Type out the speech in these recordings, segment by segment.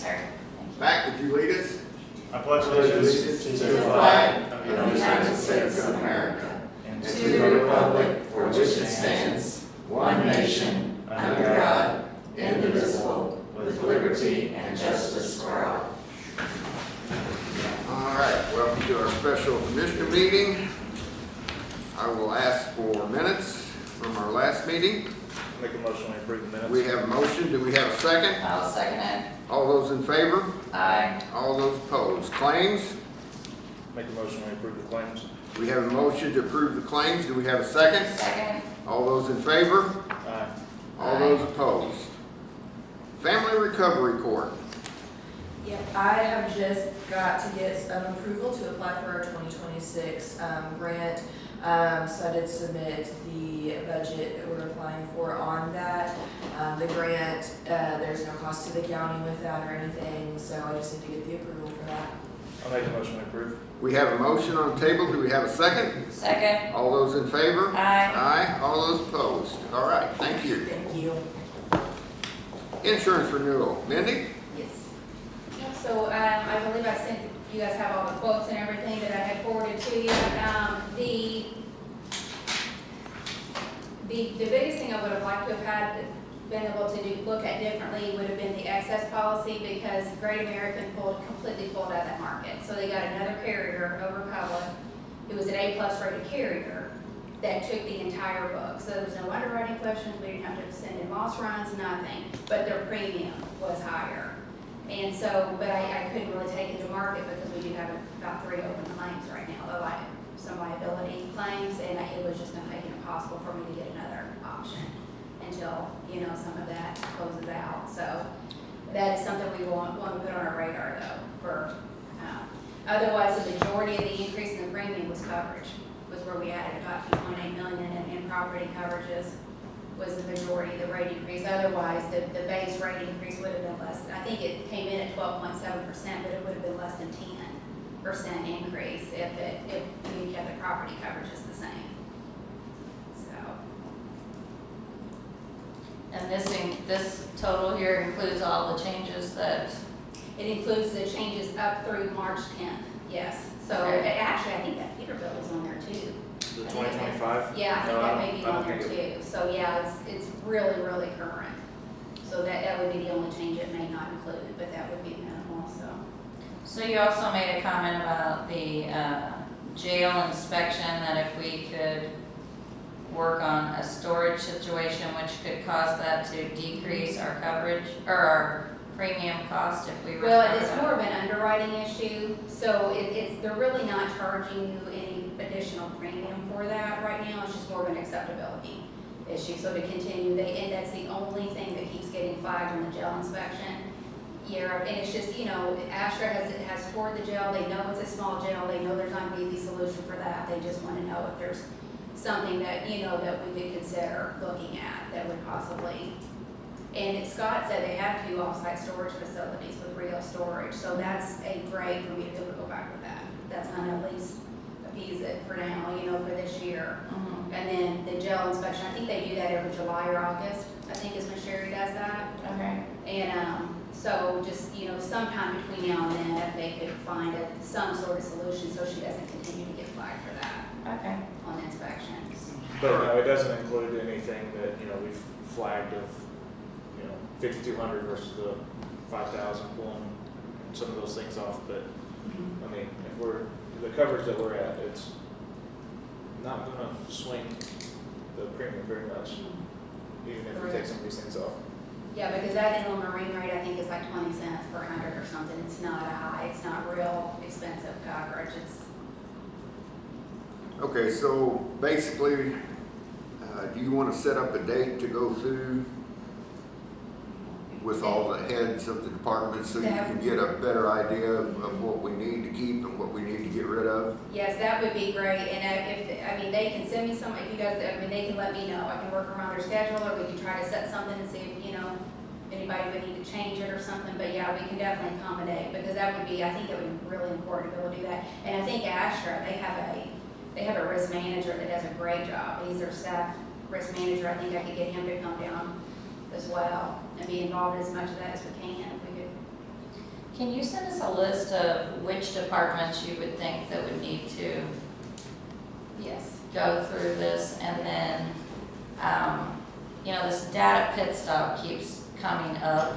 sir. Thank you. Mac, would you lead us? I pledge allegiance to the flag of the United States of America and to the republic for which it stands, one nation, under God, indivisible, with liberty and justice for all. All right, welcome to our special commissioner meeting. I will ask for minutes from our last meeting. Make a motion to approve the minutes. We have a motion. Do we have a second? I'll second it. All those in favor? Aye. All those opposed? Claims? Make a motion to approve the claims. We have a motion to approve the claims. Do we have a second? Second. All those in favor? Aye. All Aye. those opposed? Family Recovery Court. Yep, I have just got to get some approval to apply for our 2026 grant. So I did submit the budget that we're applying for on that. The grant, there's no cost to the county with that or anything, so I just need to get the approval for that. I'll make a motion to approve. We have a motion on the table. Do we have a second? Second. All those in favor? Aye. Aye. All those opposed? All right, thank you. Thank you. Insurance renewal. Mindy? Yes. So I believe I sent, you guys have all the quotes and everything that I had forwarded to you. The biggest thing I would have liked to have had, been able to look at differently would have been the excess policy, because Great American completely pulled out of that market. So they got another carrier over Public, who was an A+ rated carrier, that took the entire book. So there was no underwriting questions, we didn't have to send in loss runs, nothing, but their premium was higher. And so, but I couldn't really take it to market because we do have about 3 open claims right now, like some liability claims, and it was just gonna make it impossible for me to get another option until, some of that closes out. So that is something we want to put on our radar though, for, otherwise the majority of the increase in the premium was coverage, was where we added about 2.8 million in property coverages was the majority of the rate increase. Otherwise, the base rate increase would have been less. I think it came in at 12.7%, but it would have been less than 10% increase if we kept the property coverages the same. So, And this total here includes all the changes that, it includes the changes up through March 10th, yes. So Okay. actually, I think that Peter bill was on there too. The 2025? Yeah, I think No, that may be I don't on there think it- too. So yeah, it's really, really current. So that would be the only change it may not include, but that would be minimal, so. so you also made a comment about the jail inspection, that if we could work on a storage situation, which could cause that to decrease our coverage, or our premium cost if we were. Well, it's more of an underwriting issue, so they're really not charging you any additional premium for that right now. It's just more of an acceptability issue. So to continue, and that's the only thing that keeps getting flagged on the jail inspection. And it's just, Astra has toured the jail. They know it's a small jail. They know there's not an easy solution for that. They just want to know if there's something that, that we could consider looking at that would possibly. And Scott said they have 2 off-site storage facilities with Rio Storage, so that's a great for me to be able to go back with that. That's gonna at least appease it for now, for this year. Mhm. And then the jail inspection, I think they do that every July or August, I think is when Sherry does that. Okay. And so just, sometime between now and then, if they could find some sort of solution so she doesn't continue to get flagged for that Okay. on inspections. But no, it doesn't include anything that, we've flagged of, 5,200 versus the 5,000, pulling some of those things off. But, if the coverage that we're at, it's not gonna swing the premium very much, even if we take some of these things off. Yeah, because that inland marine rate, I think, is like 20 cents per 100 or something. It's not it's not real expensive coverage. Okay, so basically, do you want to set up a date to go through with all the heads of the departments so you can get a better idea of what we need to keep and what we need to get rid of? Yes, that would be great. And they can send me some, if you guys, they can let me know. I can work around their schedule, or we can try to set something and see if, anybody would need to change it or something. But yeah, we can definitely accommodate, because I think that would be really important to be able to do that. And I think Astra, they have a risk manager that does a great job. He's their staff risk manager. I think I could get him to come down as well and be involved as much of that as we can if we could Can you send us a list of which departments you would think that would need to Yes. go through this? And then, this data pit stop keeps coming up.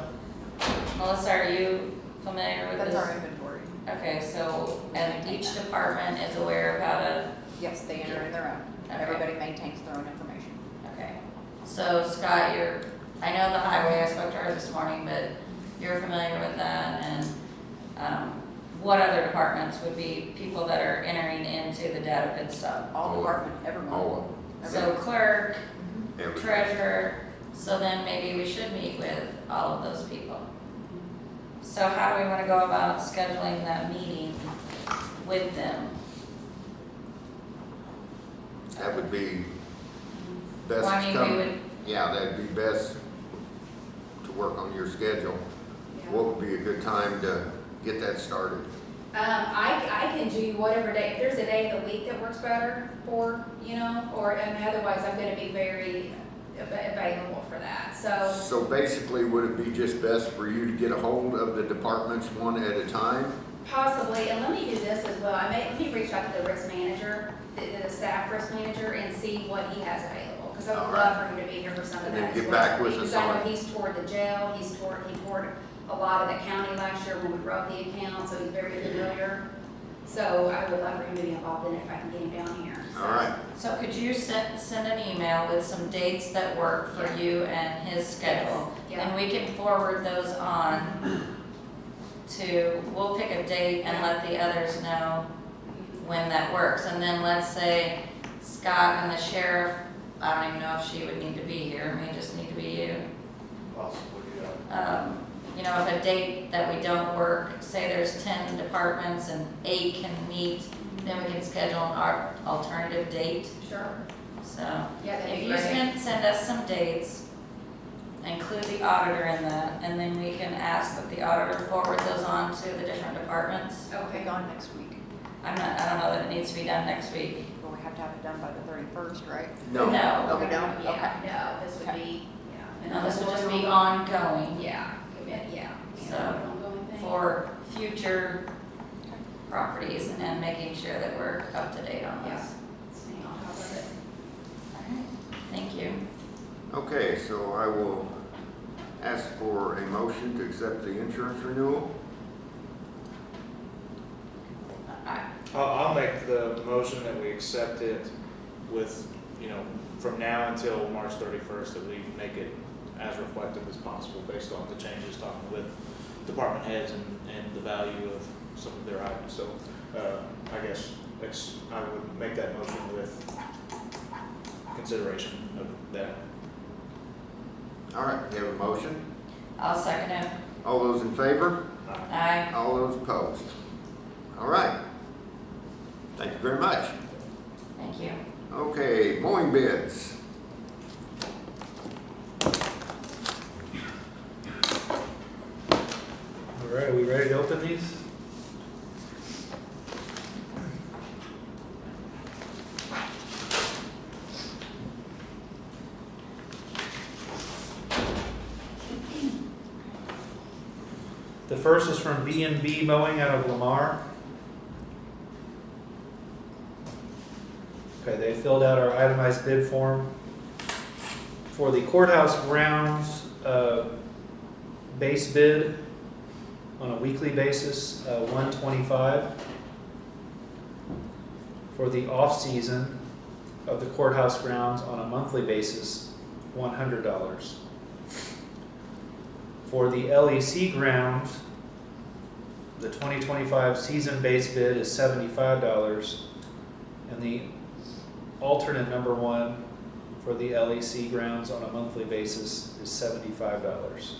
Melissa, are you familiar with this? That's our inventory. Okay, so, and each department is aware of how to, Yes, they enter in their own. Okay. Everybody maintains their own information. okay. So Scott, I know the highway, I spoke to her this morning, but you're familiar with that, and, what other departments would be people that are entering into the data pit stop? All department, everyone. All So clerk, Everything. treasurer, so then maybe we should meet with all of those people. So how do we wanna go about scheduling that meeting with them? That would be best Well, I to mean, come. we would, Yeah, that'd be best to work on your schedule. What would be a good time to get that started? I can do whatever day, if there's a day of the week that works better for, otherwise I'm gonna be very available for that, so. So basically, would it be just best for you to get a hold of the departments one at a time? Possibly, and let me do this as well, let me reach out to the risk manager, the staff risk manager, and see what he has available, because I All would right. love for him to be here for some of And that then as get well. back with us Because I know on- he's toured the jail, he toured a lot of the county last year when we wrote the account, so he's very familiar. So I would love for him to be involved in it if I can get him down here. So- All right, so could you send an email with some dates that work for Yeah. you and his schedule? Yeah. And we can forward those on we'll pick a date and let the others know when that works. And then let's say Scott and the sheriff, I don't even know if she would need to be here, it may just need to be you. Possibly, yeah. If a date that we don't work, say there's 10 departments and 8 can meet, then we can schedule an alternative date. Sure. So Yeah, that'd if be you great. send us some dates, include the auditor in that, and then we can ask that the auditor forward those on to the different departments. We'll be Okay. gone next week. I don't know that it needs to be done next week. But we have to have it done by the 31st, right? no. No. Oh, we don't? Yeah, Okay. no, this would Okay. be, yeah. No, this will just be ongoing Yeah, yeah. So, Ongoing thing. for future properties and making sure that we're up to date on Yeah. this. Staying on top of it. Alright, thank you. Okay, so I will ask for a motion to accept the insurance renewal. I'll make the motion that we accept it with, from now until March 31st, that we make it as reflective as possible based on the changes, talking with department heads and the value of some of their items. So, I guess I would make that motion with consideration of that. All right, we have a motion. I'll second it. All those in favor? Aye. All those opposed? All right. Thank you very much. Thank you. Okay, mowing bids. All right, are we ready to open these? The first is from B&B Mowing out of Lamar. Okay, they filled out our itemized bid form. For the courthouse grounds, base bid on a weekly basis, $125. For the off-season of the courthouse grounds on a monthly basis, $100. For the LEC grounds, the 2025 season base bid is $75, and the alternate number one for the LEC grounds on a monthly basis is $75.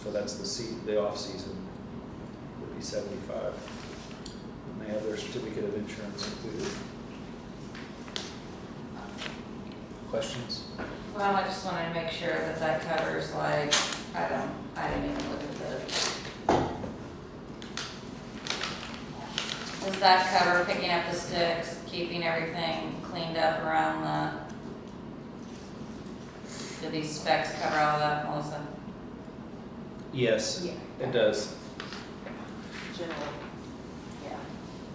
So that's the off season would be 75. And they have their certificate of insurance included. Questions? Well, I just wanted to make sure that that covers like, I didn't even look at does that cover picking up the sticks, keeping everything cleaned up around do these specs cover all that, Melissa? Yes, Yeah. it does. General, yeah.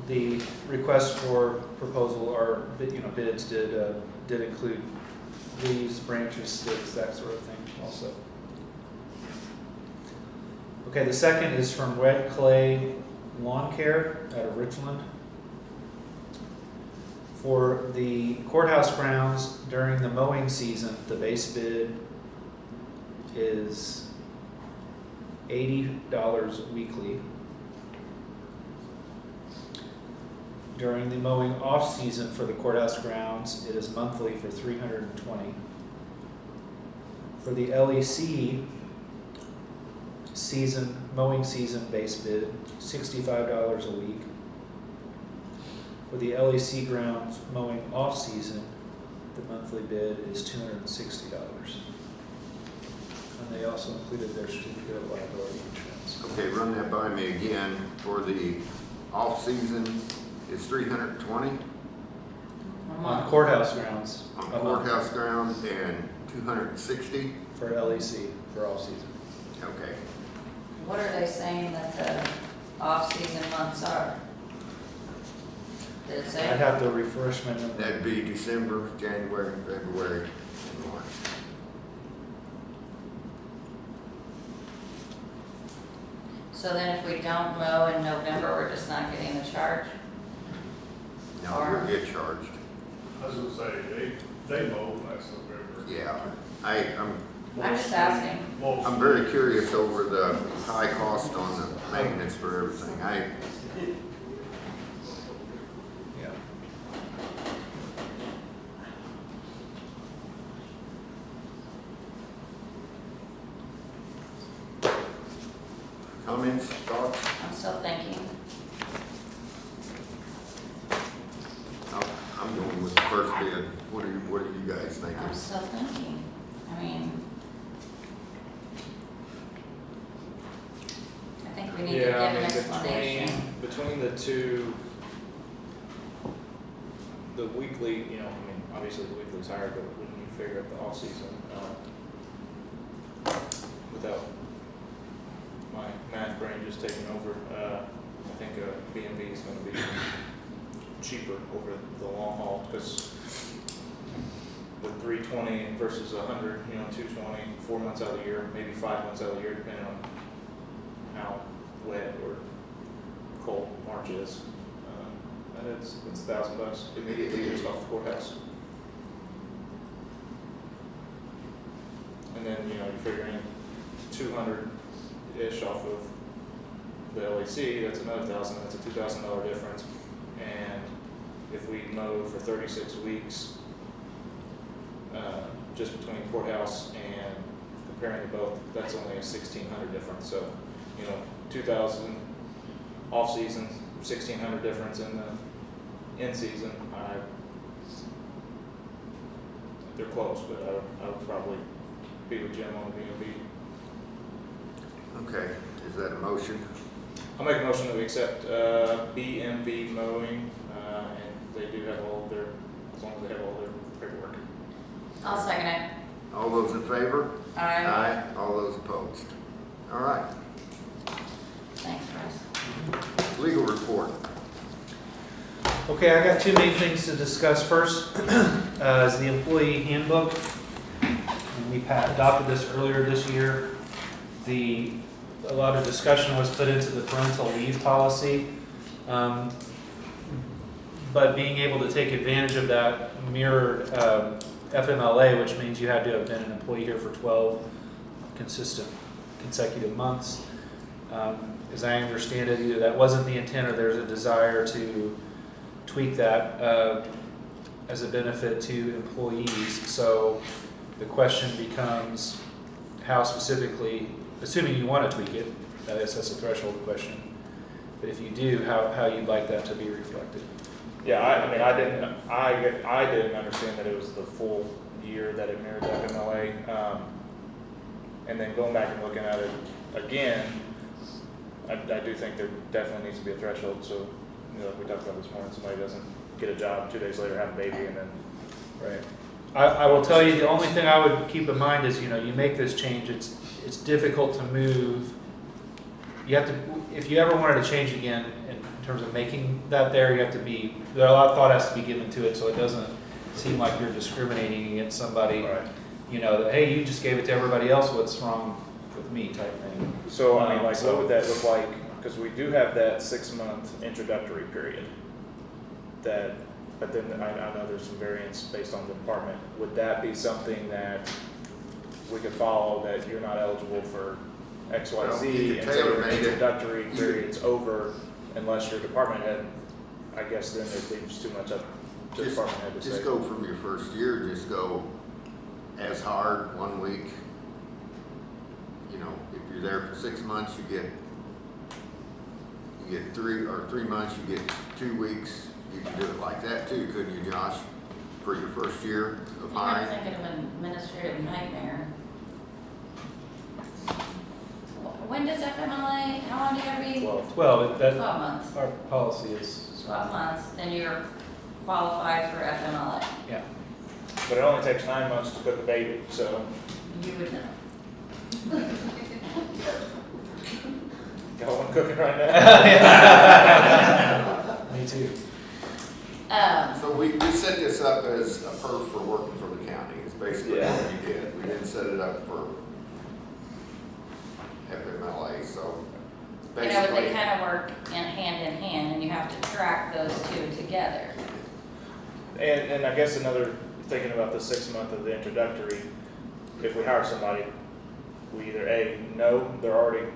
The request for proposal or, bids did include leaves, branches, sticks, that sort of thing also. Okay, the second is from Red Clay Lawn Care out of Richland. For the courthouse grounds during the mowing season, the base bid is $80 weekly. During the mowing off-season for the courthouse grounds, it is monthly for $320. For the LEC mowing season base bid, $65 a week. For the LEC grounds mowing off-season, the monthly bid is $260. And they also included their certificate of liability insurance. Okay, run that by me again. For the off-season, it's 320 On courthouse grounds. on a month. courthouse grounds and 260. For LEC, for off-season. Okay. What are they saying that the off-season months are? Did it I'd say? have to refresh my memory. That'd be December, January, February, and March. So then if we don't mow in November, we're just not getting the charge? Now you'll get charged. I was gonna say, they mow last November. Yeah. I'm just asking. I'm very curious over the high cost on the maintenance for everything. Yeah. Comments, thoughts? I'm still thinking. I'm going with the first bid. What are you guys thinking? I'm still thinking. I mean, I think we need to give Yeah, an I mean, explanation. between the two, the weekly, obviously the weekly's higher, but when you figure out the off-season, without my math brain just taking over, I think B&B is gonna be cheaper over the long haul, because with 320 versus 100, 220, 4 months out of the year, maybe 5 months out of the year, depending on how wet or cold March is. And it's $1,000 immediately just off the courthouse. And then, you're figuring 200-ish off of the LEC, that's another $1,000, that's a $2,000 difference. And if we mow for 36 weeks, just between courthouse and comparing to both, that's only a $1,600 difference. So, 2,000 off season, 1,600 difference in the in season. They're close, but I would probably be with Jim on the B&B. Okay, is that a motion? I'll make a motion that we accept B&B mowing, and they do have all of their, as long as they have all their paperwork. I'll second it. All those in favor? Aye. All those opposed? All right. Thanks, Bryce. Legal report. Okay, I got two main things to discuss. First is the employee handbook. And we adopted this earlier this year. A lot of discussion was put into the parental leave policy. But being able to take advantage of that mirrored FMLA, which means you had to have been an employee here for 12 consecutive months. As I understand it, either that wasn't the intent or there's a desire to tweak that as a benefit to employees. So the question becomes how specifically, assuming you want to tweak it, I guess that's a threshold question. But if you do, how you'd like that to be reflected. Yeah, I didn't understand that it was the full year that it mirrored the FMLA. And then going back and looking at it again, I do think there definitely needs to be a threshold. So, like we talked about this morning, somebody doesn't get a job 2 days later, have a baby, and then Right. I will tell you, the only thing I would keep in mind is, you know, you make this change, it's difficult to move. You have to, if you ever wanted to change again in terms of making that there, you have to be, a lot of thought has to be given to it, so it doesn't seem like you're discriminating against somebody. Right. You know, that, hey, you just gave it to everybody else, what's wrong with me type thing. So, I mean, like, So- what would that look like? Because we do have that 6-month introductory period. That, but then I know there's some variance based on the department. Would that be something that we could follow, that you're not eligible for X, Y, Well, Z you could until your tailor-made it. introductory period's over, unless your department head, I guess then it leaves too much up to the Just, department head to say. just go from your first year, just go as hard 1 week. You know, if you're there for 6 months, you get 3 months, you get 2 weeks. You can do it like that too, couldn't you, Josh? For your first year of You're hiring? thinking of an administrative nightmare. When does FMLA, how long do you gotta be? 12. Well, 12 that, months. our policy is, 12 months, then you're qualified for FMLA. yeah. But it only takes 9 months to cook a baby, so You would know. got one cooking right now. Me too. So we set this up as a perk for working for the county, is basically Yeah. what we did. We didn't set it up for FMLA, so You know, basically. they kind of work in hand, and you have to track those two together. And I guess another, thinking about the 6 month of the introductory, if we hire somebody, we either A, know they're already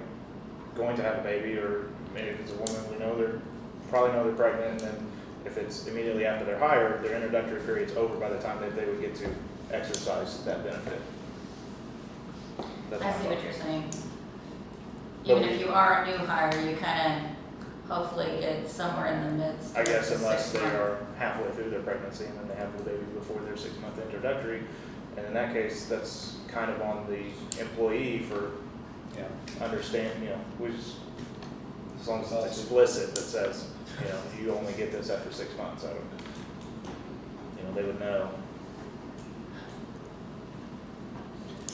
going to have a baby, or maybe if it's a woman, we know probably know they're pregnant, and then if it's immediately after they're hired, their introductory period's over by the time that they would get to exercise that benefit. That's I my see thought. what you're saying. But Even we- if you are a new hire, you kind of hopefully get somewhere in the midst. I guess of the unless 6 they months. are halfway through their pregnancy and then they have the baby before their 6 month introductory, and in that case, that's kind of on the employee for Yeah. understand, you know, as long as it's explicit that says, you know, you only get this after 6 months, they would know.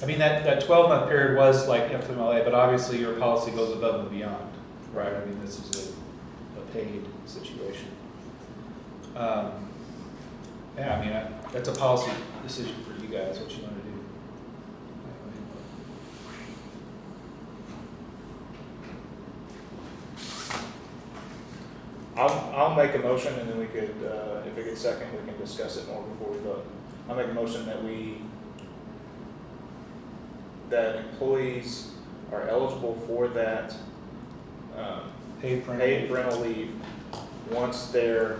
I mean, that 12-month period was like FMLA, but obviously your policy goes above and beyond, right? I mean, this is a paid situation. Yeah, I mean, that's a policy decision for you guys, what you want to do. I'll make a motion, and then we could, if it gets second, we can discuss it more before we vote. I'll make a motion that employees are eligible for that, Paid paid parental leave once their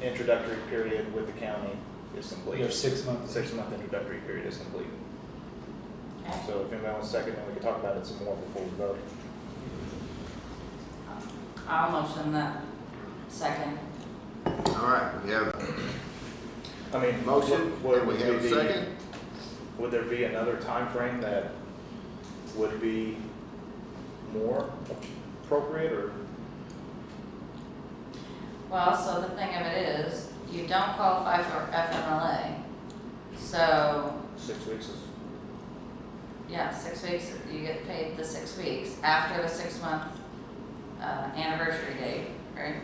introductory period with the county is complete. Your 6 months. 6 month introductory period is complete. Okay. So if anybody wants a second, then we can talk about it some more before we vote. I'll motion that second. All right, we have I mean, a motion, would and we have a be- second. Would there be another time frame that would be more appropriate, or? Well, so the thing of it is, you don't qualify for FMLA. So, 6 weeks is, yeah, 6 weeks, you get paid the 6 weeks after the 6 month anniversary date, right?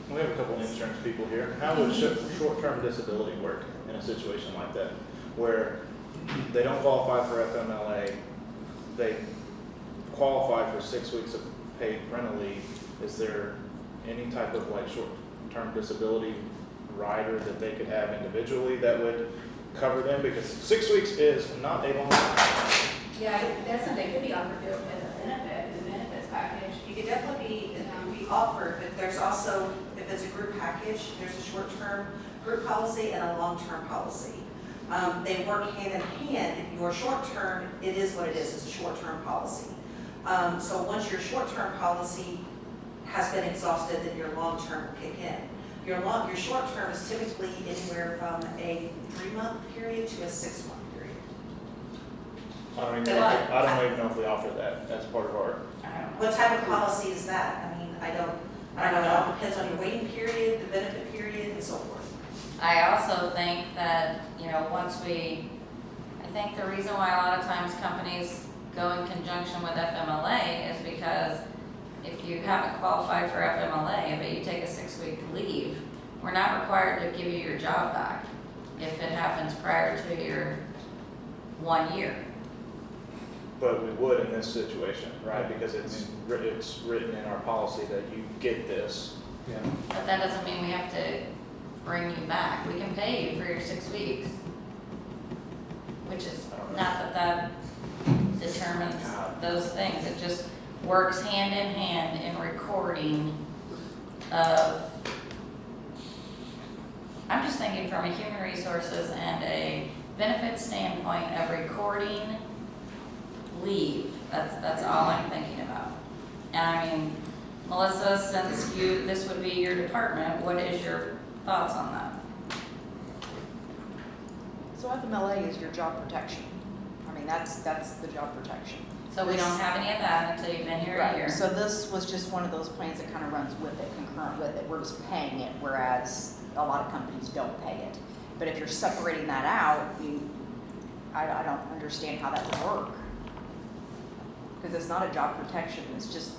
we have a couple insurance people here. How would short-term disability work in a situation like that? Where they don't qualify for FMLA, they qualify for 6 weeks of paid parental leave. Is there any type of like short-term disability rider that they could have individually that would cover them? Because 6 weeks is not a long time. Yeah, that's something that could be offered to as a benefit, the benefits package. You could definitely be offered, but there's also, if it's a group package, there's a short-term group policy and a long-term policy. They work hand in hand. Your short-term, it is what it is, it's a short-term policy. So once your short-term policy has been exhausted, then your long-term will kick in. Your short-term is typically anywhere from a 3-month period to a 6-month period. I don't even know if we offer that as part of our. What type of policy is that? I mean, I don't know. It depends on your waiting period, the benefit period, and so forth. I also think that, once I think the reason why a lot of times companies go in conjunction with FMLA is because if you haven't qualified for FMLA, but you take a 6-week leave, we're not required to give you your job back if it happens prior to your 1 year. But we would in this situation, right? Because it's written in our policy that you get this. Yeah. But that doesn't mean we have to bring you back. We can pay you for your 6 weeks. Which is not that determines those things. It just works hand in hand in recording of, I'm just thinking from a human resources and a benefit standpoint of recording leave. That's all I'm thinking about. And I mean, Melissa, since this would be your department, what is your thoughts on that? So FMLA is your job protection. I mean, that's the job protection. So we don't have any of that until you've been here a Right. year. So this was just one of those plans that kind of runs with it, concurrent with it. We're just paying it, whereas a lot of companies don't pay it. But if you're separating that out, I don't understand how that would work. Because it's not a job protection, it's just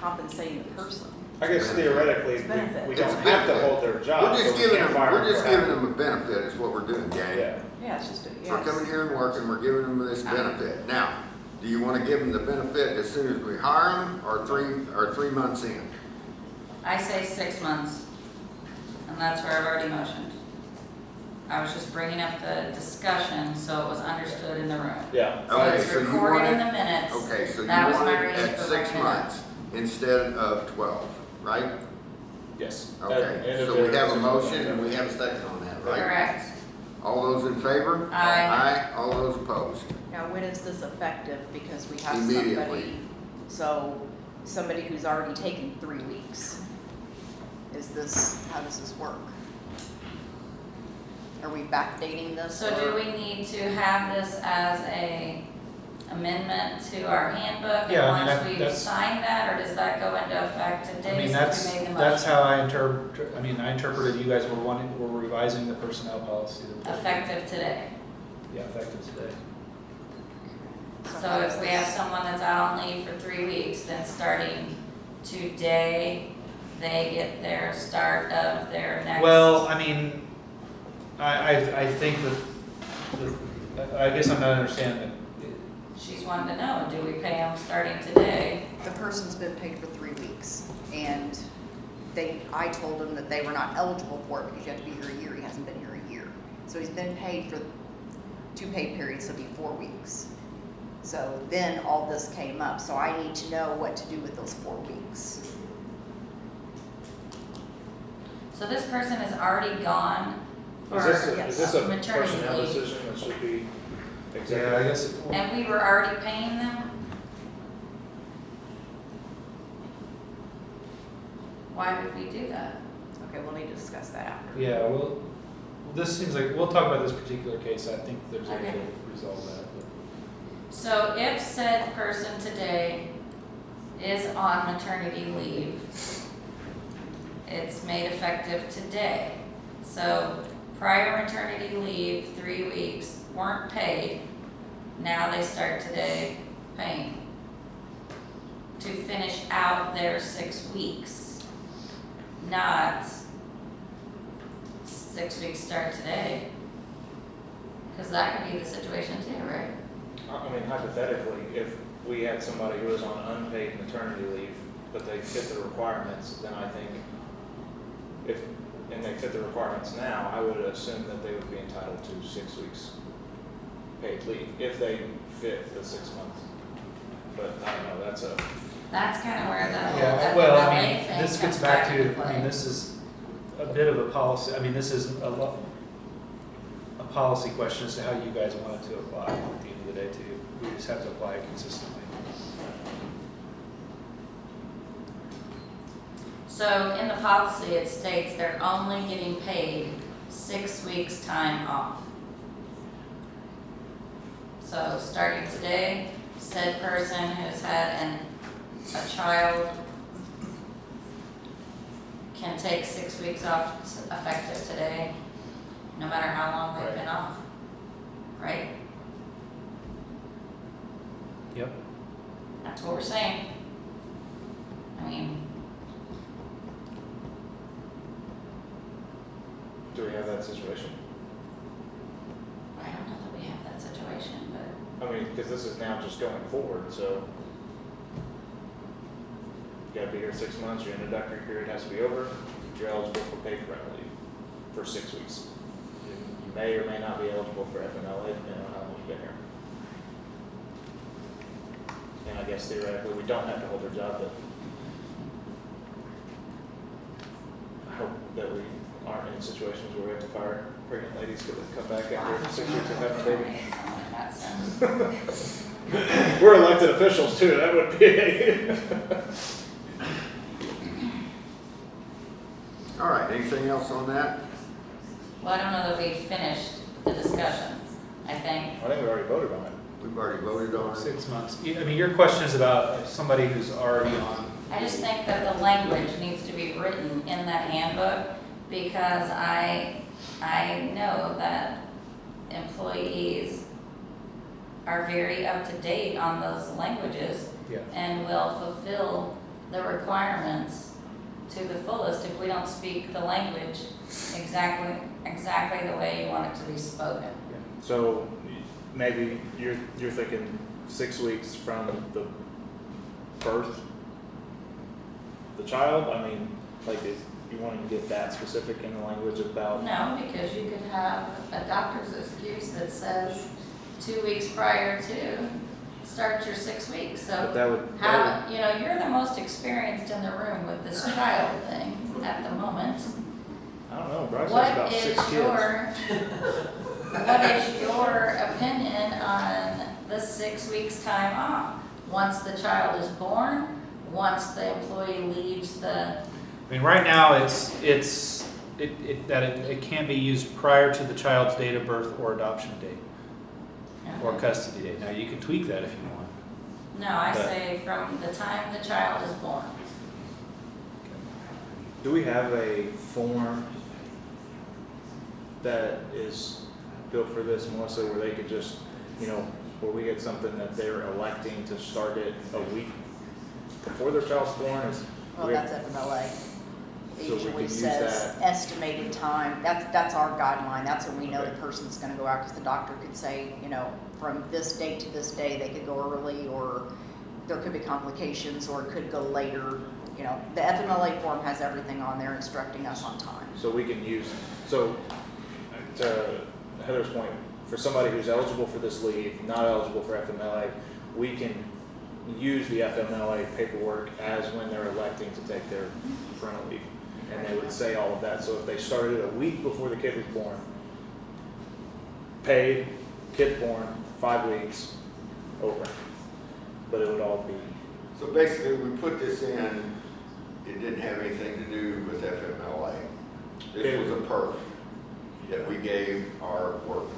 compensating the person. I guess theoretically, It's benefit. we don't It's a have to benefit. hold their job. We're just but we giving can't them, fire we're just for giving having- them a benefit is what we're doing, gang. Yeah. Yeah, it's just, For coming here and working, we're giving them this benefit. Now, do you wanna give them the benefit as soon as we hire them, or 3 months in? I say 6 months, and that's where I've already motioned. I was just bringing up the discussion so it was understood in the room. Yeah. So Okay, it's so you recorded want in it- the minutes. Okay, so you That was want my it reason at for 6 bringing it up. months instead of 12, right? Yes. Okay, so we have a motion and we have a second on that, right? Correct. All those in favor? Aye. Aye, all those opposed? now when is this effective? Because we have Immediately. somebody, so somebody who's already taken 3 weeks. How does this work? Are we backdating this? So do we need to have this as a amendment to our handbook? Yeah, I mean, And once we've that's- signed that, or does that go into effect I today mean, since we made the that's motion? how I interpreted you guys were revising the personnel policy. Effective today. Yeah, effective today. So if we have someone that's out on leave for 3 weeks, then starting today, they get their start of their next. Well, I mean, I think I guess I'm not understanding. She's wanting to know, do we pay them starting today? The person's been paid for 3 weeks, and I told him that they were not eligible for it because you have to be here a year. He hasn't been here a year. So he's been paid for 2 paid periods, so it'll be 4 weeks. So then all this came up, so I need to know what to do with those 4 weeks. So this person is already gone for, Is this a maternity personnel leave. decision that should be Yeah, I executive? guess. And we were already paying them? Why would we do that? Okay, we'll need to discuss that after. Yeah, well, this seems like, we'll talk about this particular case. I think there's a way Okay. to resolve that. So if said person today is on maternity leave, it's made effective today. So prior maternity leave, 3 weeks, weren't paid. Now they start today paying to finish out their 6 weeks, not 6 weeks start today. Because that could be the situation too, right? I mean, hypothetically, if we had somebody who was on unpaid maternity leave, but they fit the requirements, then I think and they fit the requirements now, I would assume that they would be entitled to 6 weeks paid leave, if they fit the 6 months. But I don't know, that's That's kind of where the whole Yeah, well, I FMLA mean, thing this comes gets back into to, I play. mean, this is a bit of a policy, I mean, this is a policy question as to how you guys want it to apply at the end of the day too. We just have to apply it consistently. So in the policy, it states they're only getting paid 6 weeks time off. So starting today, said person who's had a child can take 6 weeks off effective today. no matter how long they've Right. been off, right? Yep. That's what we're saying. I mean, Do we have that situation? I don't know that we have that situation, but I mean, because this is now just going forward, so. You gotta be here 6 months, your introductory period has to be over, you're eligible for paid parental leave for 6 weeks. You may or may not be eligible for FMLA, depending on how long you've been here. And I guess theoretically, we don't have to hold their job, but I hope that we aren't in situations where we have to fire pregnant ladies because they come back after 6 weeks of having a baby. That sounds. We're elected officials too, that would be. All right, anything else on that? Well, I don't know that we finished the discussion, I think. I think we already voted on it. We've already voted on it. 6 months. I mean, your question is about somebody who's already on. I just think that the language needs to be written in that handbook because I know that employees are very up to date on those languages Yeah. and will fulfill the requirements to the fullest if we don't speak the language exactly the way you want it to be spoken. So maybe you're thinking 6 weeks from the birth of the child? I mean, like, you want to get that specific in the language about? No, because you could have a doctor's excuse that says 2 weeks prior to start your 6 weeks, But so that would, how, you know, you're the most experienced in the room with this child thing at the moment. I don't know, Bryce has What about 6 is kids. what is your opinion on the 6 weeks time off? Once the child is born, once the employee leaves the, I mean, right now, it can be used prior to the child's date of birth or adoption date or custody date. Now, you can tweak that if you want. no, I But- say from the time the child is born. Do we have a form that is built for this, Melissa, where they could just, you know, where we get something that they're electing to start it a week before their child's born? Well, that's FMLA. It So we usually could use says that. estimated time, that's our guideline, that's when we know the person's gonna go out, because the doctor could say, you know, from this date to this day, they could go early, or there could be complications, or it could go later, you know. The FMLA form has everything on there instructing us on time. So we can use, so to Heather's point, for somebody who's eligible for this leave, not eligible for FMLA, we can use the FMLA paperwork as when they're electing to take their parental leave. And they would say all of that. So if they started a week before the kid was born, paid, kid born, 5 weeks, over. But it would all be, So basically, we put this in, it didn't have anything to do with FMLA. This was a perf that we gave our workers,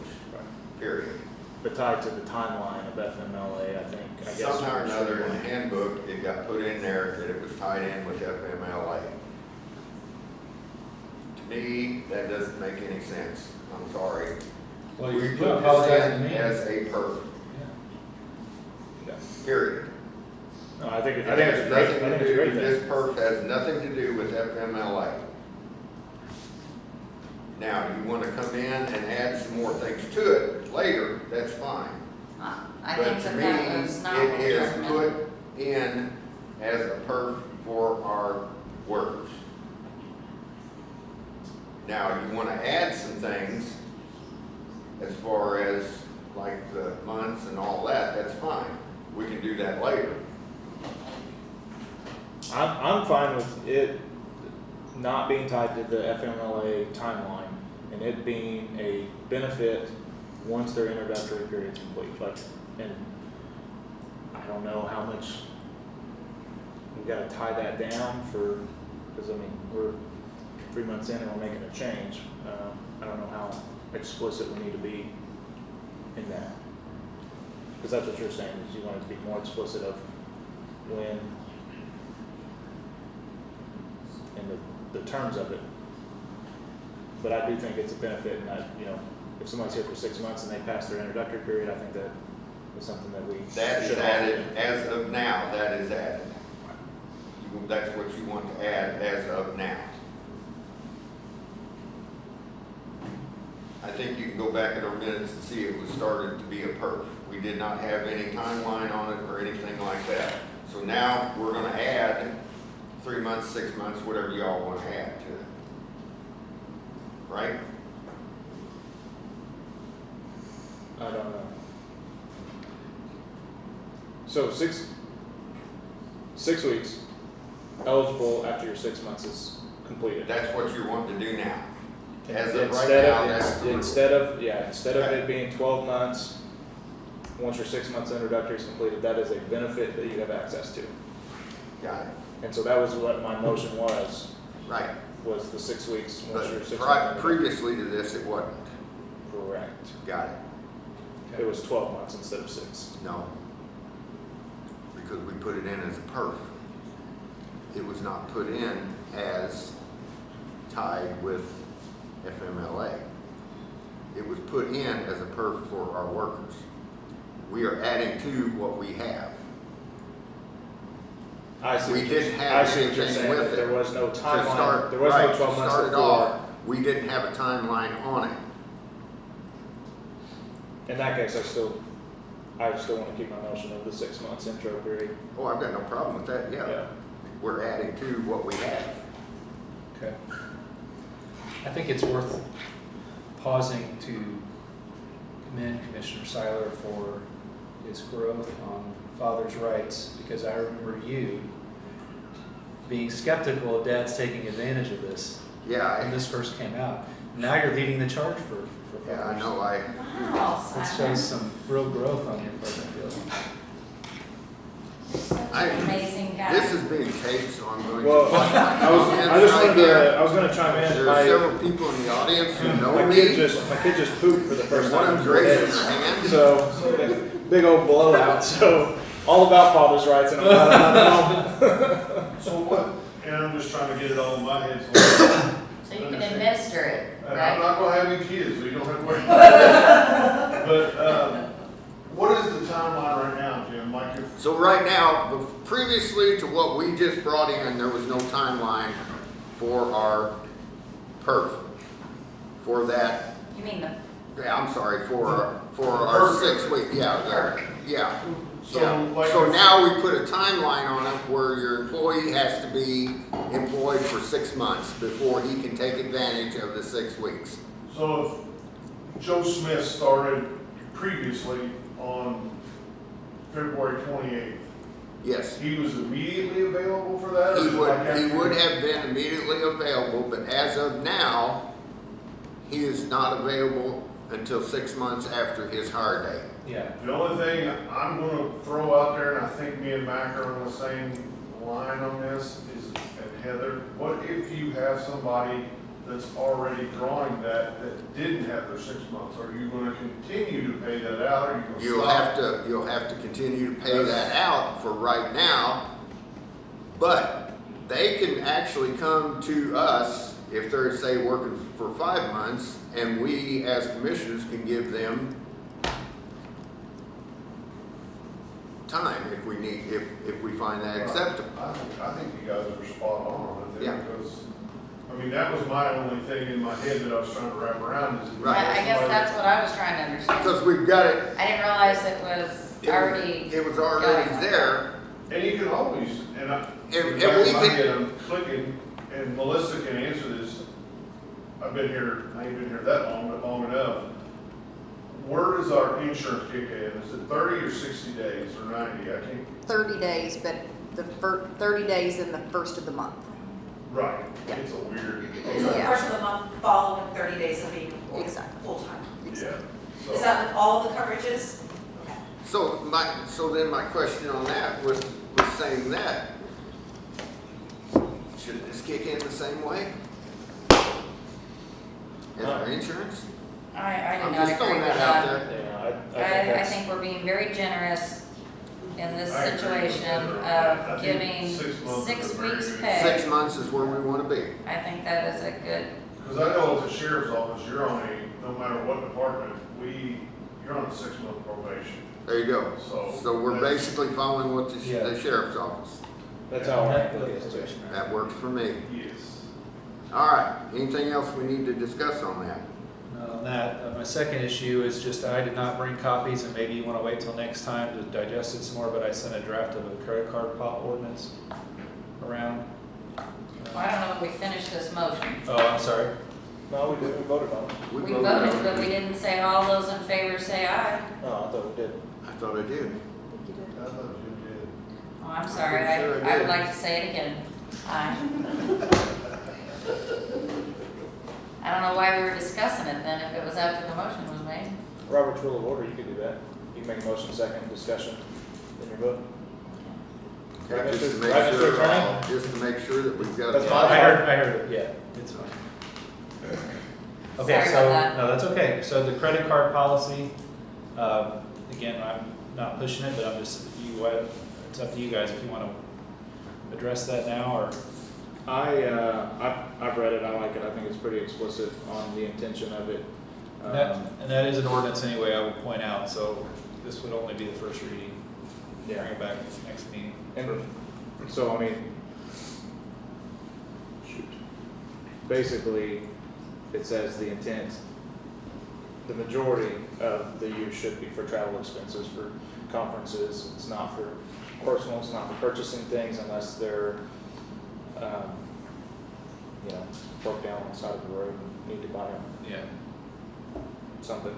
period. but tied to the timeline of FMLA, I think, I guess. Somehow or another in the handbook, it got put in there that it was tied in with FMLA. To me, that doesn't make any sense. I'm sorry. Well, We you put apologize this to in me. as a perf, Yeah. period. No, I think It it's has great. I nothing think to it's a do, great thing. this perf has nothing to do with FMLA. Now, you wanna come in and add some more things to it later, that's fine. I But think to that was me, not what it was is recommended. put in as a perf for our workers. Now, you wanna add some things as far as like the months and all that, that's fine. We can do that later. I'm fine with it not being tied to the FMLA timeline and it being a benefit once their introductory period's complete. Like, and I don't know how much we gotta tie that down for, because I mean, we're 3 months in and we're making a change. I don't know how explicit we need to be in that. Because that's what you're saying, is you want it to be more explicit of when and the terms of it. But I do think it's a benefit, and that, you know, if somebody's here for 6 months and they pass their introductory period, I think that is something that we That is should offer. added, as of now, that is added. That's what you want to add as of now. I think you can go back in our minutes and see it was started to be a perf. We did not have any timeline on it or anything like that. So now we're gonna add 3 months, 6 months, whatever y'all wanna add to it. Right? I don't know. So 6 weeks, eligible after your 6 months is completed. That's what you're wanting to do now. As of right Instead now, of, that's the rule. instead of Okay. it being 12 months, once your 6 months introductory is completed, that is a benefit that you have access to. Got it. And so that was what my motion was Right. the 6 weeks, once your 6 But months. previously to this, it wasn't. Correct. Got it. It was 12 months instead of 6. No. Because we put it in as a perf. It was not put in as tied with FMLA. It was put in as a perf for our workers. We are adding to what we have. I see. We what you're- didn't have I see what you're anything saying, with that it there was no To timeline, start, there was right, no to 12 months start it before. off, we didn't have a timeline on it. In that case, I still want to keep my motion of the 6 months intro period. Oh, I've got no problem with that, yeah. We're adding to what we have. Okay. I think it's worth pausing to commend Commissioner Seiler for his growth on father's rights, because I remember you being skeptical of dads taking advantage of this Yeah, when this first came out. Now you're leading the charge for yeah, I fathers. know, Wow, That Simon. shows some real growth on your part, I feel. Such an amazing guy. This is being taped, so I'm going to. Well, I just wanted to, I was going to chime in. There are several people in the audience who know My me. kid just pooped for the first And one time. of in them's 4 raising days. their hand. So, big old blowout. So, all about father's rights, and I'm glad I'm not home. So what, and I'm just trying to get it all in my head, so. So you can administer it, And I'm right? not gonna have any kids, so you don't have to worry about that. But, what is the timeline right now, Jim? Like if, So right now, previously to what we just brought in, there was no timeline for our perf. For that, You mean the, yeah, I'm sorry, for our Perf. 6 week, yeah, yeah. so Yeah. like. So now we put a timeline on it where your employee has to be employed for 6 months before he can take advantage of the 6 weeks. So if Joe Smith started previously on February 28th, Yes. he was immediately available for that? or is it like He after- would have been immediately available, but as of now, he is not available until 6 months after his hire date. Yeah. The only thing I'm gonna throw out there, and I think me and Mac are on the same line on this, is, and Heather, what if you have somebody that's already drawing that didn't have their 6 months? Are you gonna continue to pay that out, or are you gonna stop? You'll have to continue to pay that out for right now, but they can actually come to us if they're, say, working for 5 months, and we, as commissioners, can give them time if we need, if we find that acceptable. I think you guys are spot on it, Yeah. because, I mean, that was my only thing in my head that I was trying to wrap around, is. if you Right. have I guess somebody- that's what I was trying to understand. Because we've got it, I didn't realize it was already. it was already there, And you can always, and I, And in the back we of my can- head, I'm clicking, and Melissa can answer this. I've been here, I ain't been here that long, but long enough. Where does our insurance kick in? Is it 30 or 60 days or 90? I can't, 30 days, but the 30 days in the first of the month. right, Yeah. it's a weird. So the Yeah. first of the month following 30 days of being employed Exactly. full-time. Yeah. Is So, that with all the coverages? so then my question on that was saying that, should this kick in the same way as our insurance? I do I'm not just agree throwing with that out that. there. Yeah, I think I that's. think we're being very generous in this I agree with situation Heather on of that. I think giving 6 months is 6 a very weeks good- pay. 6 months is where we want to be. I think that is a good Cause I know at the sheriff's office, you're on no matter what department, you're on a 6-month probation. There you go. So. So we're that's- basically following what Yeah. the sheriff's office. That's how I look at it. That works for me. Yes. All right, anything else we need to discuss on that? Not on that. My second issue is just I did not bring copies, and maybe you want to wait till next time to digest it some more, but I sent a draft of a credit card ordinance around. Well, I don't know if we finished this motion. Oh, I'm sorry. No, we did, we voted on it. We voted on voted, it. but we didn't say all those in favor say aye. Oh, I thought we did. I thought I did. I thought you did. Oh, I'm sorry, I'm pretty sure I I would did. like to say it again. Aye. I don't know why we were discussing it then, if it was after the motion was made. Robert's Rule of Order, you could do that. You can make a motion, second, discussion, then your vote. Okay, Right, just to Mr. make Right, Mr. sure, Attorney? just to make sure that we've got. That's it. fine. I heard it, yeah, it's fine. Okay, Sorry so, about that. no, that's okay. So the credit card policy, again, I'm not pushing it, but I'm just, it's up to you guys if you want to address that now, or, I've read it, I like it, I think it's pretty explicit on the intention of it. and that is an ordinance anyway, I will point out, so this would only be the first reading. Bring Yeah, it back next meeting. and so, I mean, shoot. Basically, it says the intent, the majority of the use should be for travel expenses, for conferences, it's not for personal, it's not for purchasing things unless they're, broke down on the side of the road and need to buy Yeah. something.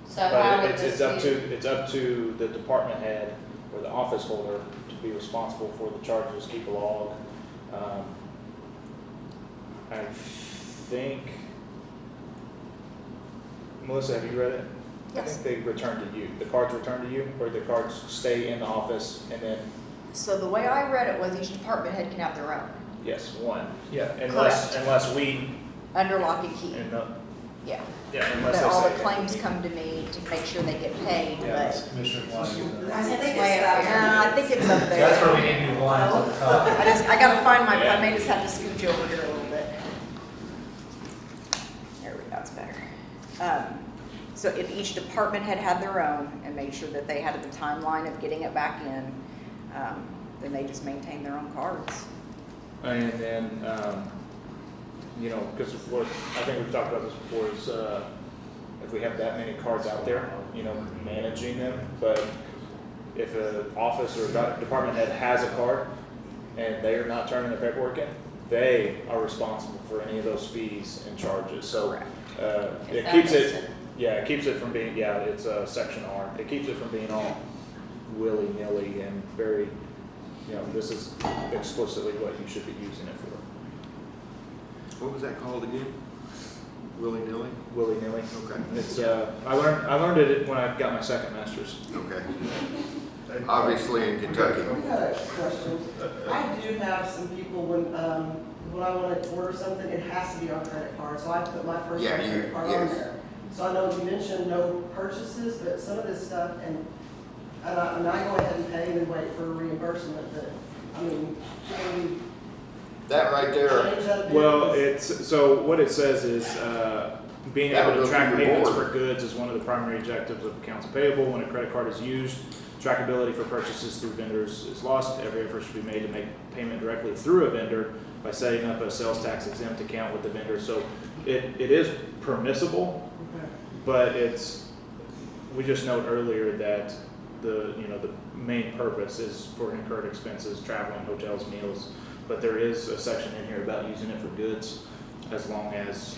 So how But would it's this up be? to, it's up to the department head or the office holder to be responsible for the charges, keep a log. I think, Melissa, have you read it? I Yes. think they return to you, the cards return to you, or the cards stay in the office and then, So the way I read it was each department head can have their own, yes, one. Yeah. Unless we, under lock and key, and, yeah. yeah, unless But they all say. the claims come to me to make sure they get paid, Yeah, but. that's Commissioner Klein. I think it's Well, that. I think it's up there. That's where we need new lines at the top. I gotta find my, Yeah. I may just have to scooch over here a little bit. There we go, that's better. So if each department had their own and made sure that they had the timeline of getting it back in, then they just maintain their own cards. And then, because what, I think we've talked about this before, is if we have that many cards out there, managing them, but if an office or department head has a card and they are not turning their paperwork in, they are responsible for any of those fees and charges, so Correct. Is it that keeps listed? it, yeah, it keeps it from being, it's section R, it keeps it from being all willy-nilly and very, this is explicitly what you should be using it for. What was that called again? Willy-nilly? Willy-nilly. Okay. It's I learned it when I got my second master's. Okay. Obviously in Kentucky. I got a question. I do have some people when I want to order something, it has to be on credit card, so I put my personal Yeah, credit card on yes. there. So I know you mentioned no purchases, but some of this stuff, and I go ahead and pay and then wait for reimbursement, but, can we That right there, change that a bit? Well, so what it says is, being That able would to go track through your payments board. for goods is one of the primary objectives of accounts payable. When a credit card is used, trackability for purchases through vendors is lost. Every effort should be made to make payment directly through a vendor by setting up a sales tax exempt account with the vendor. So it is permissible, Okay. but we just note earlier that the main purpose is for incurred expenses, traveling, hotels, meals. But there is a section in here about using it for goods, as long as,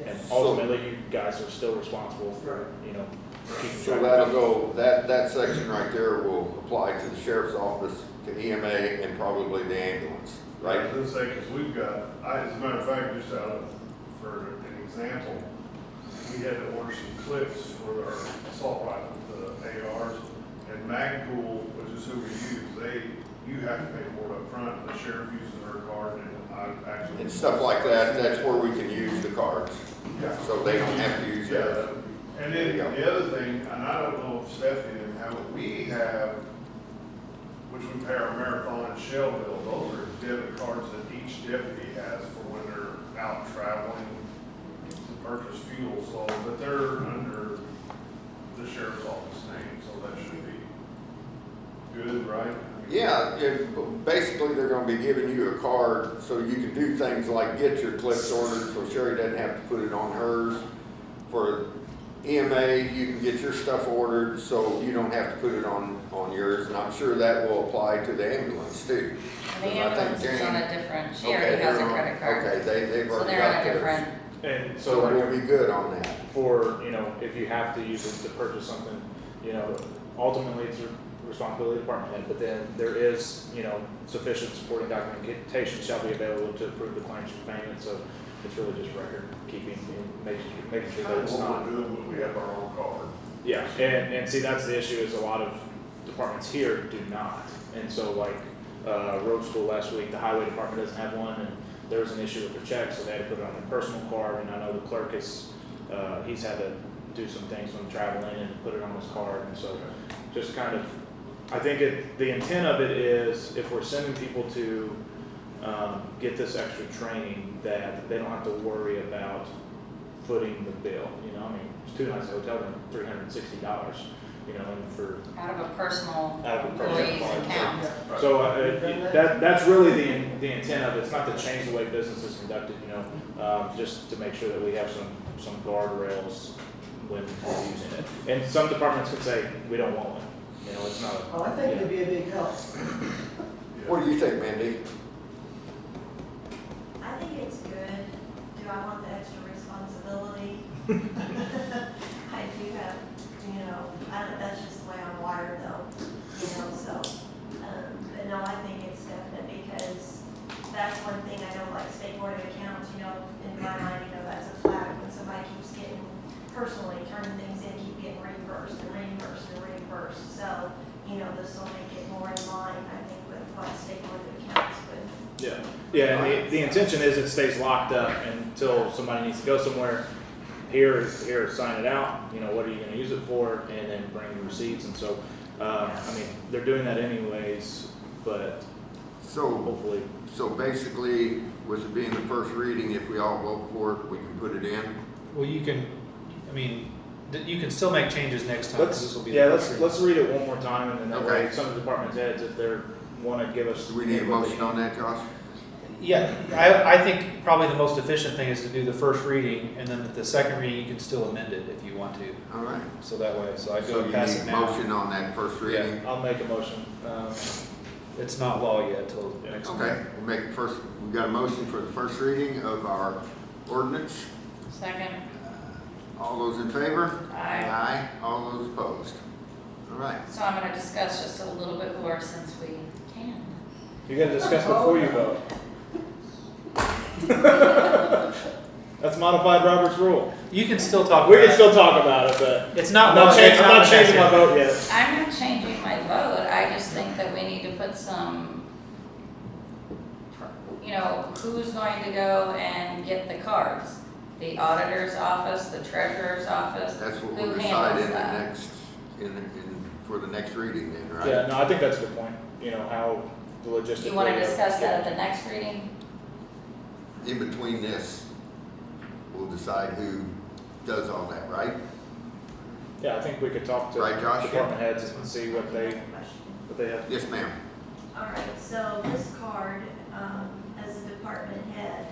and ultimately you guys are still responsible for, keeping so track that'll of go, that section right there will apply to the sheriff's office, to EMA, and probably the ambulance, I right? was gonna say, because we've got, as a matter of fact, just for an example, we had to order some clips for our assault rifle, the ARs, and Magpool, which is who we use, you have to pay for it up front. The sheriff uses her card, and I actually. And stuff like that, that's where we can use the cards, Yeah. so they don't have to use that. Yeah, and then the other thing, and I don't know if Stephanie didn't have it, we have, which we pay our Marathon and Shell bill, those are debit cards that each deputy has for when they're out traveling to purchase fuel, so, but they're under the sheriff's office name, so that should be good, right? Yeah, basically, they're gonna be giving you a card so you can do things like get your clips ordered, so Sherry doesn't have to put it on hers. For EMA, you can get your stuff ordered, so you don't have to put it on yours, and I'm sure that will apply to the ambulance too. The ambulance is on a different, she Okay, already has a they're on- credit card. Okay, they've So already they're on got a theirs. different, And So so like, we'll be good on that. for, you know, if you have to use it to purchase something, you know, ultimately it's a responsibility of the department head, but then there is, you know, sufficient supporting documentation shall be available to approve the claims for payment, so it's really just record keeping and making sure that it's What not. we're doing, but we have our own card. Yeah, and see, that's the issue, is a lot of departments here do not. And so like, road school last week, the highway department doesn't have one, and there was an issue with their check, so they had to put it on their personal card, and I know the clerk is, he's had to do some things when traveling and put it on his card, and so just kind of, I think the intent of it is, if we're sending people to, get this extra training, that they don't have to worry about footing the bill, you know, I mean, it's 2 nights at a hotel room, $360, you know, and for, out of a personal out of a personal employee's card. account. So, that's really the intent of it, it's not to change the way business is conducted, you know, just to make sure that we have some guardrails when we're using it. And some departments could say, we don't want one, you know, it's not a. Oh, I think it'd be a big help. What do you think, Mandy? I think it's good. Do I want the extra responsibility? I do have, you know, that's just the way I'm wired though, you know, so, but no, I think it's definite because that's one thing I know, like state board of accounts, you know, in my mind, you know, that's a flag when somebody keeps getting, personally turning things in, keep getting reimbursed and reimbursed and reimbursed. So, you know, this will make it more in line, I think, with what state board of accounts would. Yeah, and the intention is it stays locked up until somebody needs to go somewhere. Here, sign it out, you know, what are you gonna use it for, and then bring the receipts, and so, I mean, they're doing that anyways, but So, hopefully, so basically, with it being the first reading, if we all vote for it, we can put it in? Well, you can, I mean, you can still make changes next time, 'cause this will be the yeah, first reading. let's read it one more time, and then that way, Okay. some of the department heads, if they're, wanna give us. Do we need a motion on that, Josh? Yeah, I think probably the most efficient thing is to do the first reading, and then at the second reading, you can still amend it if you want to. All right. So that way, so I So go you and pass need it a now. motion on that first reading? I'll make a motion, It's not law yet till next month. Okay, we'll make it first, we got a motion for the first reading of our ordinance. Second, All those in favor? Aye. Aye, all those opposed. All right. so I'm gonna discuss just a little bit more since we can. you gotta discuss before you vote. That's modified Robert's rule. You can still talk We about can it. still talk about it, but It's not I'm law, not it's changing, I'm not changing my effective. vote yet. I'm not changing my vote, I just think that we need to put some, you know, who's going to go and get the cards? The auditor's office, the treasurer's office? That's what Who we'll decide handles in the that? next, for the next reading then, right? Yeah, no, I think that's a good point, you know, how the logistics. You wanna discuss that at the next reading? In between this, we'll decide who does all that, right? Yeah, I think we could talk to Right, Josh? department heads and see what they Question. have. Yes, ma'am. All right, so this card, as a department head,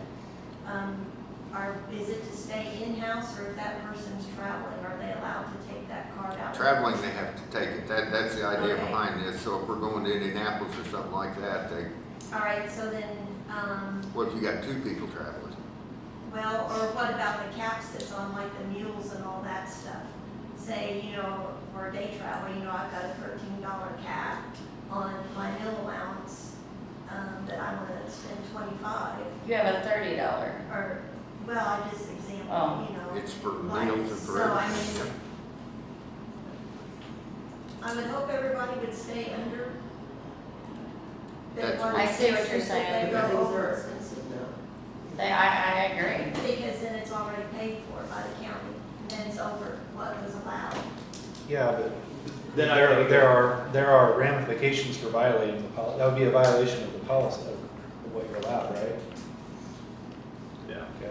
is it to stay in-house, or if that person's traveling, are they allowed to take that card out? Traveling, they have to take it. That's the idea Okay. behind this. So if we're going to Indianapolis or something like that, All right, so then, what if you got 2 people traveling? well, or what about the caps that's on like the mules and all that stuff? Say, you know, for a day travel, you know, I've got a $13 cap on my meal allowance, that I wanna spend 25, You have a $30. or, well, I just example, Oh. you know. It's for like, meals and for So, I everything. mean, I would hope everybody would stay under. That's what I see what you're expenses saying. They go Things over are expensive, I agree. because then it's already paid for by the county, then it's over what was allowed. Yeah, but Then I think- there are ramifications for violating the policy. That would be a violation of the policy of what you're allowed, right? Yeah. Okay.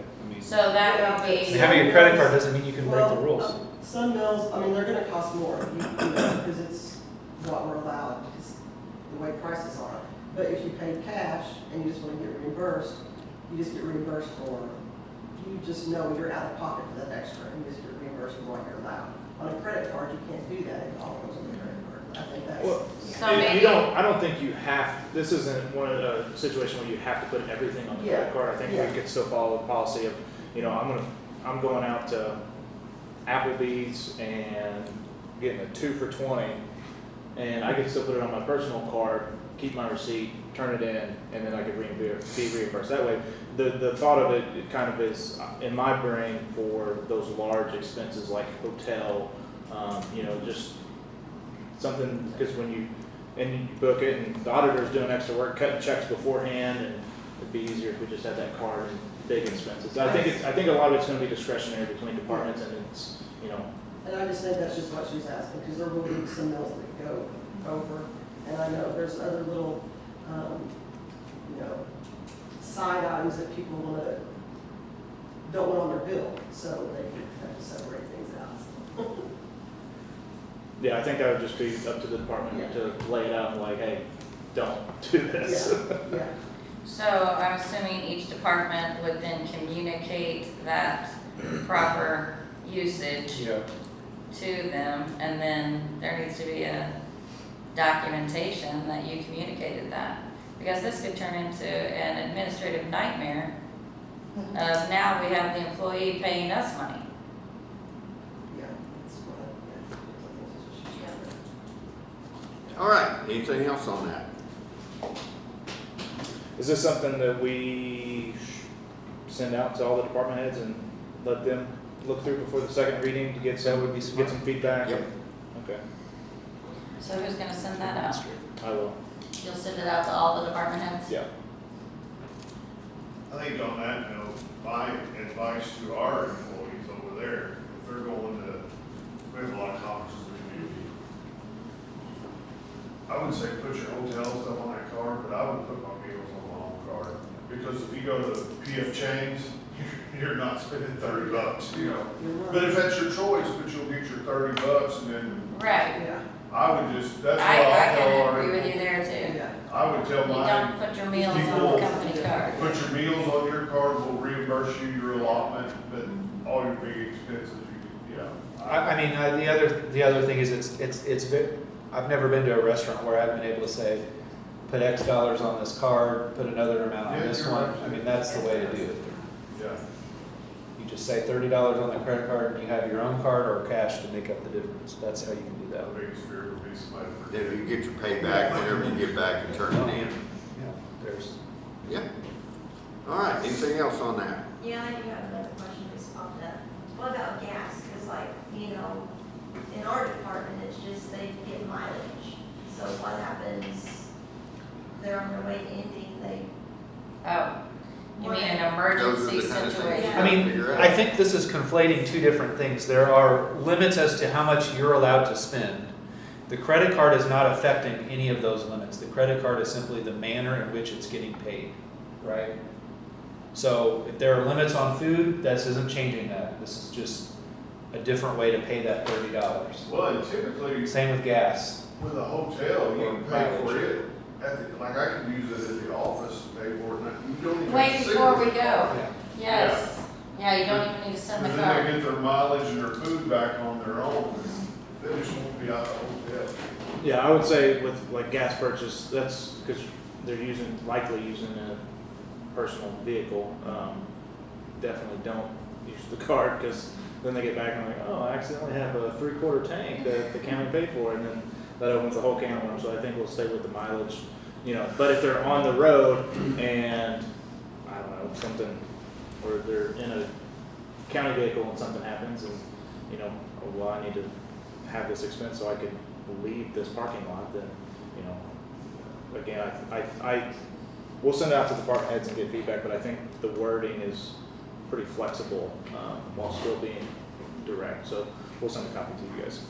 So that would be. Having a credit card doesn't mean you can break the Well, rules. Some mills, I mean, they're gonna cost more, because it's what we're allowed, because the way prices are. But if you pay cash and you just wanna get reimbursed, you just get reimbursed for, you just know you're out of pocket for that extra, and you just get reimbursed for what you're allowed. On a credit card, you can't do that, it all goes on the credit card. I think that's. Well, So you maybe- don't, I don't think you have, this isn't one of the situation where you have to put everything on the credit Yeah. card. I think Yeah. we could still follow the policy of, I'm going out to Applebee's and getting a 2 for $20, and I could still put it on my personal card, keep my receipt, turn it in, and then I could be reimbursed. That way, the thought of it, it kind of is in my brain for those large expenses like hotel, just something, because when you book it, and the auditor's doing extra work, cutting checks beforehand, and it'd be easier if we just had that card and big expenses. I think a lot of it's gonna be discretionary between departments, and it's, And I just think that's just what she's asking, because there will be some mills that go over, and I know there's other little, side items that people don't want on their bill, so they have to separate things out. yeah, I think that would just be up to the department to lay it out and like, hey, don't do this. Yeah, So I'm assuming each department would then communicate that proper usage Yeah. to them, and then there needs to be a documentation that you communicated that. Because this could turn into an administrative nightmare of now we have the employee paying us money. yeah, that's what I. All right, anything else on that? Is this something that we send out to all the department heads and let them look through before the second reading to get That would be smart. some feedback? Yep. Okay, So who's gonna send that out? I will, You'll send it out to all the department heads? yeah. I think on that note, my advice to our employees over there, if they're going to, we have a lot of conferences we do. I would say put your hotel stuff on that card, but I would put my meals on my own card. Because if you go to PF Chang's, you're not spending $30, You're But right. if that's your choice, but you'll get your $30 and then Right. Yeah, I would just, that's what I I'll tell can our. agree with you there too. yeah. I would tell You mine, don't put your meals on people- the company card. put your meals on your card, we'll reimburse you your allotment, but all your big expenses, The other thing is I've never been to a restaurant where I've been able to say, put X dollars on this card, put another amount on Yeah, this you're one. right. I mean, that's the way to do it. Yeah. You just say $30 on the credit card, and you have your own card or cash to make up the difference. That's how you can do that. The biggest fear would be somebody Then forgetting. you get your payback whenever you get back and turn it in. Yeah, there's, Yeah. All right, anything else on that? Yeah, I do have another question that's popped up. What about gas? Cause like, in our department, it's just they get mileage. So what happens? They're on their way to ending, Oh, you mean an Those emergency are the kind of things situation? you I mean, figure out. I think this is conflating two different things. There are limits as to how much you're allowed to spend. The credit card is not affecting any of those limits. The credit card is simply the manner in which it's getting paid, right? So if there are limits on food, this isn't changing that. This is just a different way to pay that $30. Well, and typically, Same with gas. with a hotel, you can pay for it like I could use it at the office and pay for it, and you don't even. Wait have to before sit we in the car. go. Yes. Yeah, you don't even need to send the And then they card. get their mileage and their food back on their own, and they just won't be out of the hotel. Yeah, I would say with like gas purchase, that's because they're likely using a personal vehicle. Definitely don't use the card, because then they get back and like, oh, I accidentally have a 3/4 tank that the county paid for, and then that opens the whole can of worms. So I think we'll stay with the mileage, but if they're on the road and, I don't know, something, or they're in a county vehicle and something happens and, oh, well, I need to have this expense so I could leave this parking lot, then, again, we'll send it out to the department heads and get feedback, but I think the wording is pretty flexible, while still being direct, so we'll send a copy to you guys.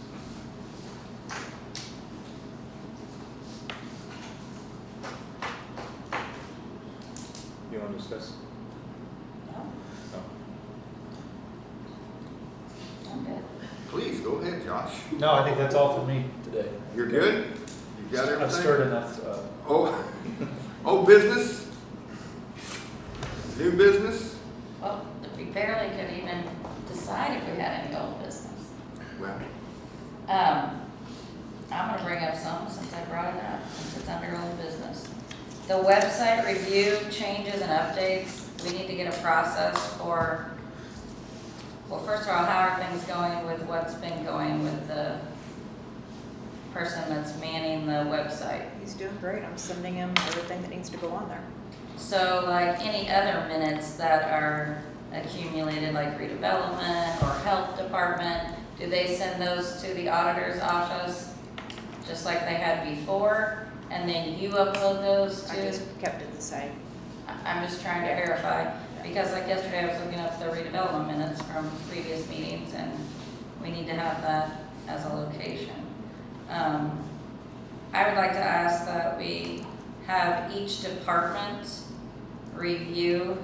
You want to discuss? No. No. Josh? No, I think that's all for me today. You're good? You got everything? I've stirred enough, Oh, old business? New business? Well, we barely could even decide if we had any old business. Well, I'm gonna bring up some since I brought it up, since it's under old business. The website review changes and updates, we need to get a process for, well, first of all, how are things going with what's been going with the person that's manning the website? He's doing great. I'm sending him everything that needs to go on there. So like any other minutes that are accumulated, like redevelopment or health department, do they send those to the auditor's office just like they had before? And then you upload those I to? just kept it the same. I'm just trying to verify, because like yesterday I was looking up the redevelopment minutes from previous meetings and we need to have that as a location. I would like to ask that we have each department review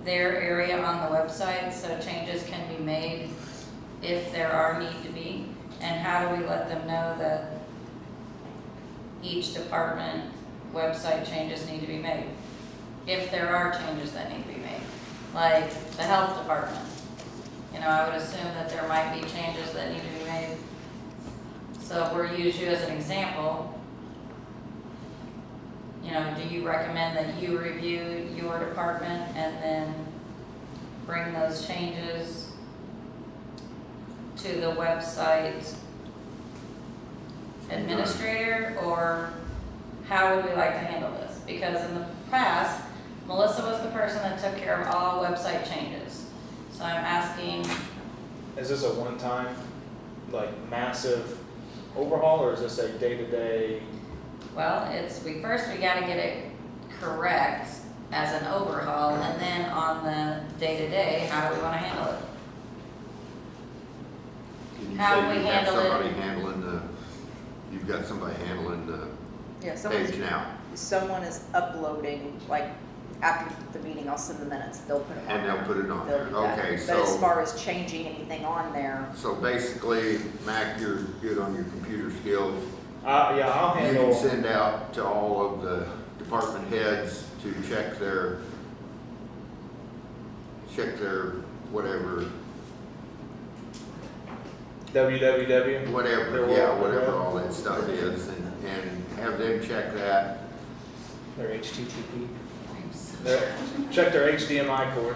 their area on the website so changes can be made if there are need to be. And how do we let them know that each department website changes need to be made? If there are changes that need to be made, like the health department. You know, I would assume that there might be changes that need to be made. So if we're use you as an example, you know, do you recommend that you review your department and then bring those changes to the website administrator, or how would we like to handle this? Because in the past, Melissa was the person that took care of all website changes. So I'm asking, Is this a one-time, like massive overhaul, or is this a day-to-day? well, we gotta get it correct as an overhaul, and then on the day-to-day, how do we wanna handle it? can you How say do we you have handle it? somebody handling you've got somebody handling the Yeah, page now? someone is uploading, like, after the meeting, I'll send the minutes, they'll put it on And there. they'll put it on They'll there, do that. okay, But as so, far as changing anything on there, so basically, Mac, you're good on your computer skills. Yeah, I'll You can handle, send out to all of the department heads to check their whatever, www. whatever, Their yeah, World whatever Web. all that stuff is, and have them check that. Their HTTP. Check their HDMI cord.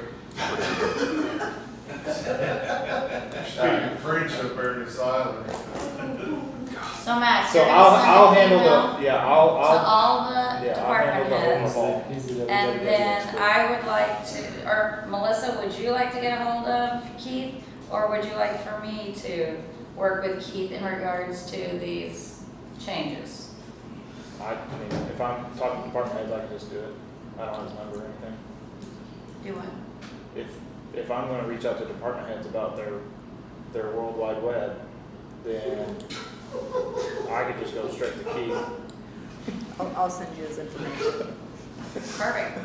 Speaking French up there in this island. So Matt, So you're I'll gonna send handle an email the, yeah, to I'll, all the yeah, I'll department handle the heads. overhaul. And then I would like to, or Melissa, would you like to get a hold of Keith? Or would you like for me to work with Keith in regards to these changes? I mean, if I'm talking to department heads, I can just do it. I don't have his number or anything. Do what? If I'm gonna reach out to department heads about their World Wide Web, then I could just go straight to Keith. I'll send you his information. Perfect.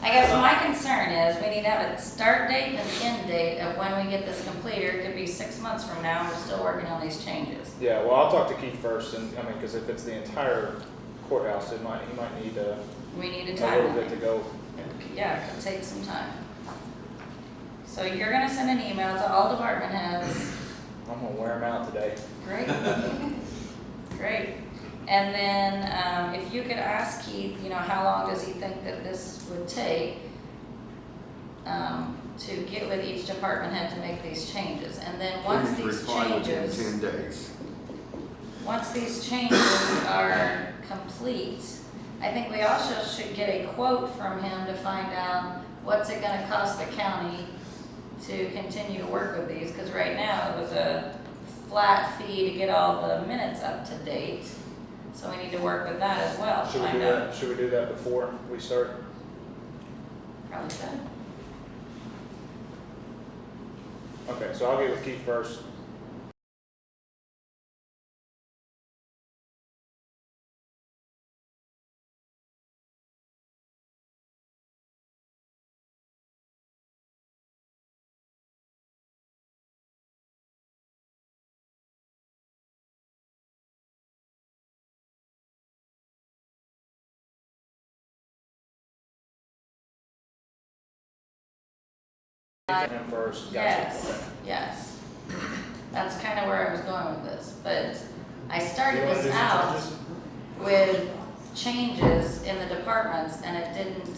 I guess my concern is we need to have a start date and an end date of when we get this completed. It could be 6 months from now, we're still working on these changes. Yeah, well, I'll talk to Keith first, and, I mean, cause if it's the entire courthouse, he might need We need a a little bit timeline. to go. Yeah, it could take some time. So you're gonna send an email to all department heads. I'm gonna wear him out today. Great. Great. And then, if you could ask Keith, you know, how long does he think that this would take, to get with each department head to make these changes? And then once Please these reply within changes, 10 days. once these changes are complete, I think we also should get a quote from him to find out what's it gonna cost the county to continue to work with these, because right now it was a flat fee to get all the minutes up to date. So we need to work with that as well. Should we Find do out. that, should we do that before we start? Probably should. Okay, so I'll get with Keith first, him first. Gotcha. Yes, yes. That's kind of where I was going with this, but I started You wanna this do some out changes? with changes in the departments and it didn't,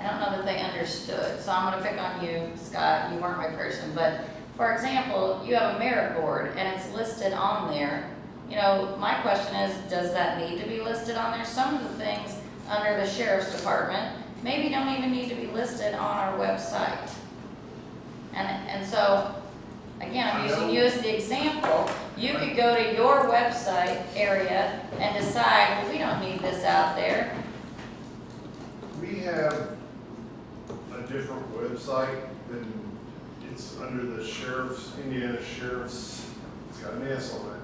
I don't know that they understood. So I'm gonna pick on you, Scott, you weren't my person, but for example, you have a merit board and it's listed on there. You know, my question is, does that need to be listed on there? Some of the things under the sheriff's department maybe don't even need to be listed on our website. And so, again, I'm using you as the example. You could go to your website area and decide, well, we don't need this out there. We have a different website than, it's under the sheriff's, Indiana Sheriff's, it's got an S on it.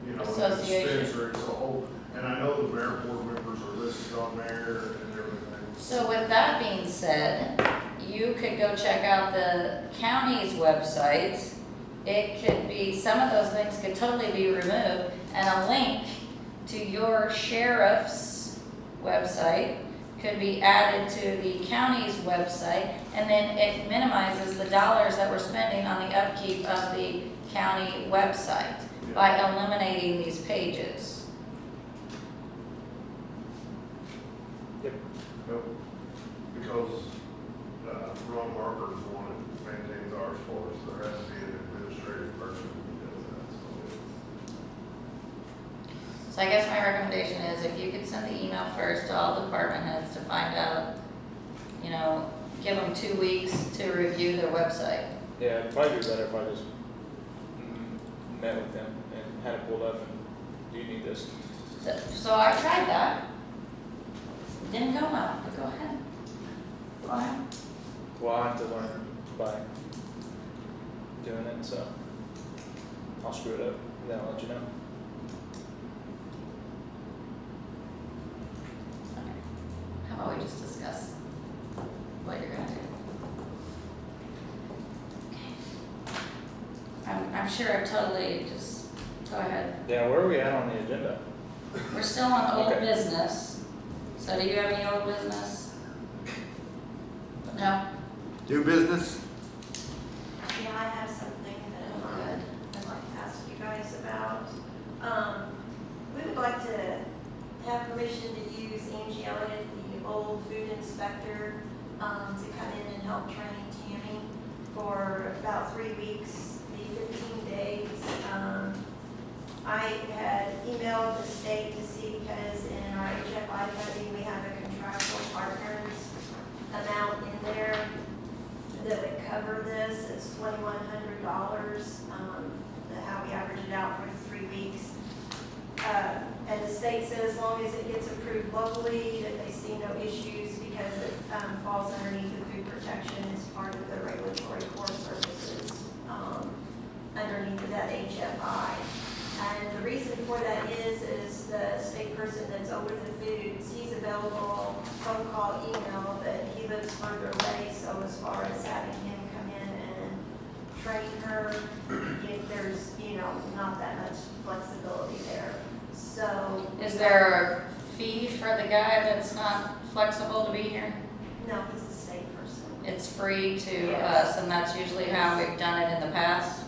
You know, it's Association. Spencer, it's a whole, and I know the merit board members are listed on there and everything. So with that being said, you could go check out the county's website. It could be, some of those things could totally be removed, and a link to your sheriff's website could be added to the county's website, and then it minimizes the dollars that we're spending on the upkeep of the county website by eliminating these pages. Nope. Because, Ron Barker is the one that maintains ours for us, there has to be an administrative person who does that, so. So I guess my recommendation is if you could send the email first to all department heads to find out, you know, give them 2 weeks to review their website. Yeah, it'd probably be better if I just met with them and had it pulled up and, do you need this? So I tried that. Didn't go well, but go ahead. Go ahead. Well, I have to learn by doing it, so I'll screw it up, then I'll let you know. Okay. How about we just discuss what you're gonna do? Okay. I'm sure I've totally just, go ahead. Yeah, where are we at on the agenda? We're still on old Okay. business. So do you have any old business? No? Do business? Yeah, I have something that Good. I'd like to ask you guys about. We would like to have permission to use Angie Elliott, the old food inspector, to come in and help train Tammy for about 3 weeks, the 15 days. I had emailed the state to see, because in our HFI funding, we have a contractual partners amount in there that would cover this. It's $2,100, how we average it out for the 3 weeks. And the state says as long as it gets approved locally, that they see no issues, because it falls underneath the food protection as part of the regulatory core services underneath that HFI. And the reason for that is the state person that's over the foods, he's available, phone call, email, but he lives further away, so as far as having him come in and train her, there's, not that much flexibility there. So. Is there a fee for the guy that's not flexible to be here? No, he's a state person. It's free to Yes. us, and that's usually how we've done it in the past?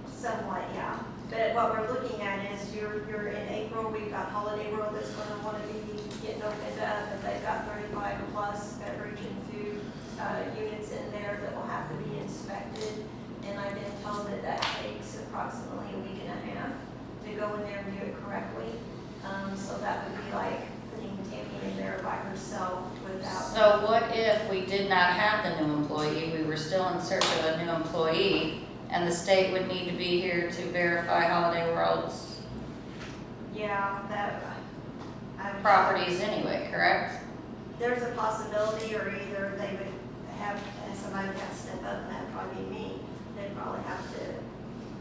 Somewhat, yeah. But what we're looking at is you're in April, we've got Holiday World that's gonna wanna be getting opened up, and they've got 35 plus beverage and food, units in there that will have to be inspected. And I've been told that that takes approximately a week and a half to go in there and do it correctly. So that would be like putting Tammy in there by herself without. So what if we did not have the new employee, we were still in search of a new employee, and the state would need to be here to verify Holiday World's Yeah, properties anyway, correct? There's a possibility, or either they would have, and somebody would have to step up, and that'd probably be me. They'd probably have to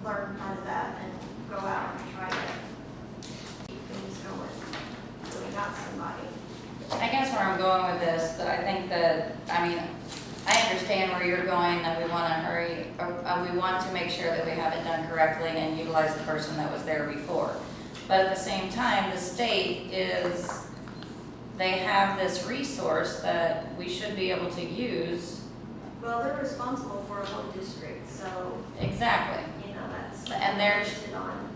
learn part of that and go out and try to keep things going. So we got somebody. I guess where I'm going with this, that I think that, I understand where you're going, that we want to hurry, or we want to make sure that we have it done correctly and utilize the person that was there before. But at the same time, the state they have this resource that we should be able to use Well, they're responsible for a whole district, so, Exactly. you know, that's. And they're- listed on.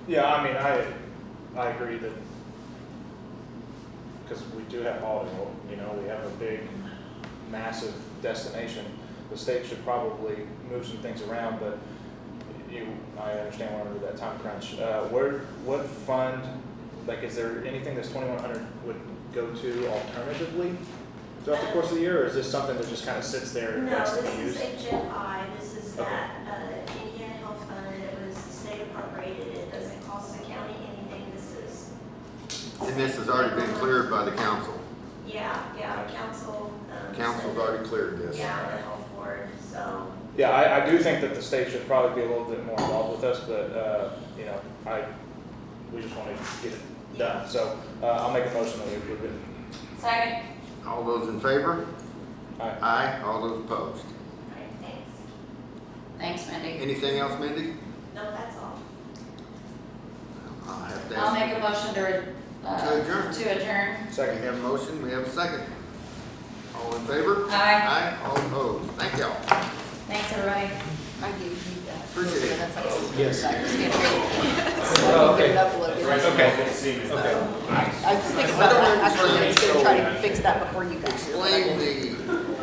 Yeah, I mean, I agree that, because we do have holiday, you know, we have a big, massive destination. The state should probably move some things around, but I understand we're under that time crunch. What fund, like, is there anything this 2,100 would go to alternatively throughout the course of the year, or is this something that just kind of sits there and No, has to this be is used? HFI, this is Okay. that, Indiana Health Fund, it was state appropriated, it doesn't cost the county anything, this is, And this has already been cleared by the council. yeah, the council. Council's said already cleared that- this. Yeah, the health board, so, Yeah, I do think that the state should probably be a little bit more involved with us, but, you know, we just want to get it done. So, I'll make a motion that we approve it. Second. All those in favor? Aye. Aye. All those opposed? okay, thanks. Thanks, Mindy. Anything else, Mindy? No, that's all. I'll have to I'll ask. make a motion To adjourn. to adjourn. We Second. have a motion, we have a second. All in favor? Aye. Aye. All opposed? Thank y'all. Thanks, everybody. I gave you that. Appreciate it. That's like- Yes. I just can't read it. Oh, So I okay. can get it up a little bit. Okay. I I was thinking about that, actually, I was gonna try to fix that before you got here. but I Explain didn't. the